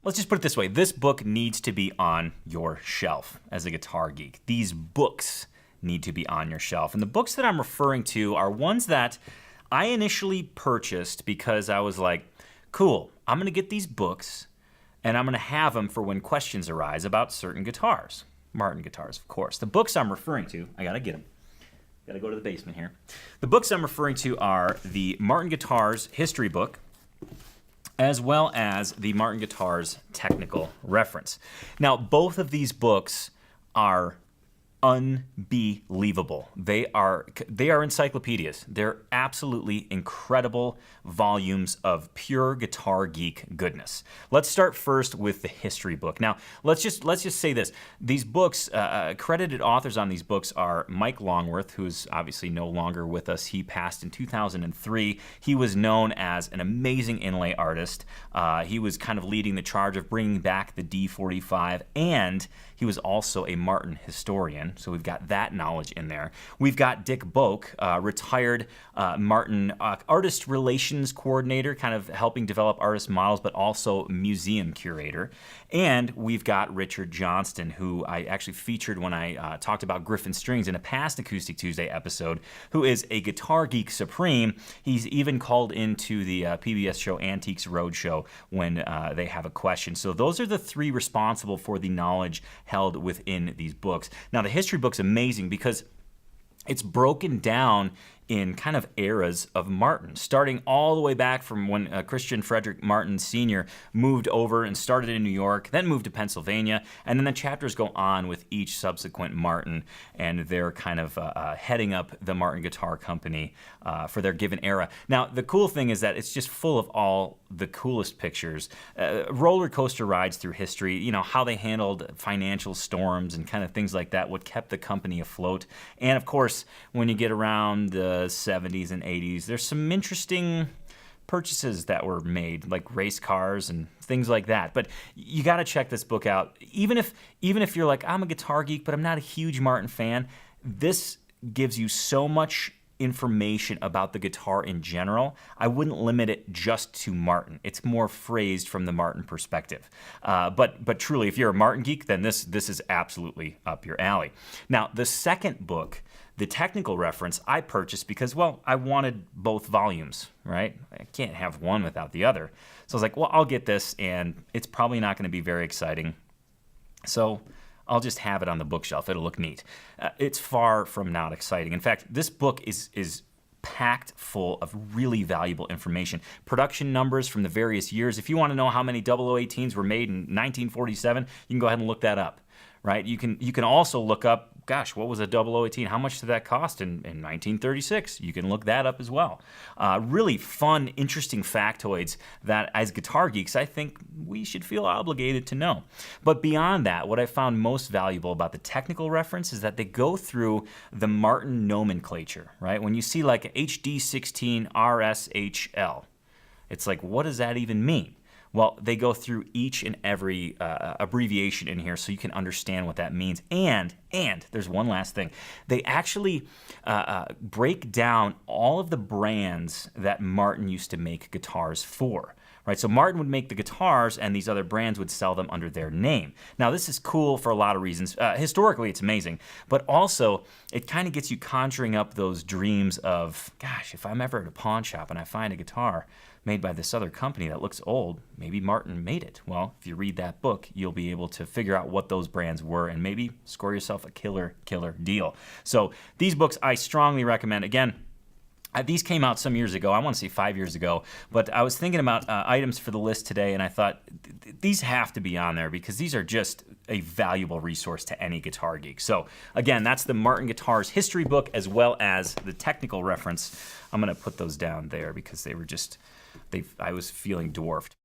let's just put it this way. This book needs to be on your shelf as a guitar geek. These books need to be on your shelf. And the books that I'm referring to are ones that I initially purchased because I was like, cool, I'm going to get these books and I'm going to have them for when questions arise about certain guitars. Martin guitars, of course. The books I'm referring to, I got to get them. Got to go to the basement here. The books I'm referring to are the Martin Guitars History Book, as well as the Martin Guitars Technical Reference. Now, both of these books are unbelievable. They are encyclopedias. They're absolutely incredible volumes of pure guitar geek goodness. Let's start first with the history book. Now, let's just say this. These books, credited authors on these books are Mike Longworth, who's obviously no longer with us. He passed in 2003. He was known as an amazing inlay artist. He was kind of leading the charge of bringing back the D45, and he was also a Martin historian. So we've got that knowledge in there. We've got Dick Boak, retired Martin artist relations coordinator, kind of helping develop artist models, but also museum curator. And we've got Richard Johnston, who I actually featured when I talked about Griffin Strings in a past Acoustic Tuesday episode, who is a guitar geek supreme. He's even called into the PBS show Antiques Roadshow when they have a question. So those are the three responsible for the knowledge held within these books. Now, the history book's amazing because it's broken down in kind of eras of Martin, starting all the way back from when Christian Frederick Martin Sr. moved over and started in New York, then moved to Pennsylvania, and then the chapters go on with each subsequent Martin, and they're kind of heading up the Martin Guitar Company for their given era. Now, the cool thing is that it's just full of all the coolest pictures, roller coaster rides through history, you know, how they handled financial storms and kind of things like that, what kept the company afloat. And of course, when you get around the 70s and 80s, there's some interesting purchases that were made, like race cars and things like that. But you got to check this book out. Even if you're like, I'm a guitar geek, but I'm not a huge Martin fan, this gives you so much information about the guitar in general. I wouldn't limit it just to Martin. It's more phrased from the Martin perspective. But truly, if you're a Martin geek, then this is absolutely up your alley. Now, the second book, the technical reference, I purchased because, well, I wanted both volumes, right? I can't have one without the other. So I was like, well, I'll get this, and it's probably not going to be very exciting. So I'll just have it on the bookshelf. It'll look neat. It's far from not exciting. In fact, this book is packed full of really valuable information. Production numbers from the various years. If you want to know how many 0018s were made in 1947, you can go ahead and look that up, right? You can also look up, gosh, what was a 0018? How much did that cost in 1936? You can look that up as well. Really fun, interesting factoids that as guitar geeks, I think we should feel obligated to know. But beyond that, what I found most valuable about the technical reference is that they go through the Martin nomenclature, right? When you see like HD16 RSHL, it's like, what does that even mean? Well, they go through each and every abbreviation in here so you can understand what that means. And there's one last thing. They actually break down all of the brands that Martin used to make guitars for. Right, so Martin would make the guitars, and these other brands would sell them under their name. Now, this is cool for a lot of reasons. Historically, it's amazing, but also it kind of gets you conjuring up those dreams of, gosh, if I'm ever at a pawn shop and I find a guitar made by this other company that looks old, maybe Martin made it. Well, if you read that book, you'll be able to figure out what those brands were and maybe score yourself a killer deal. So these books I strongly recommend. Again, these came out some years ago. I want to say 5 years ago. But I was thinking about items for the list today, and I thought these have to be on there because these are just a valuable resource to any guitar geek. So again, that's the Martin Guitars History Book as well as the technical reference. I'm going to put those down there because they were just, I was feeling dwarfed.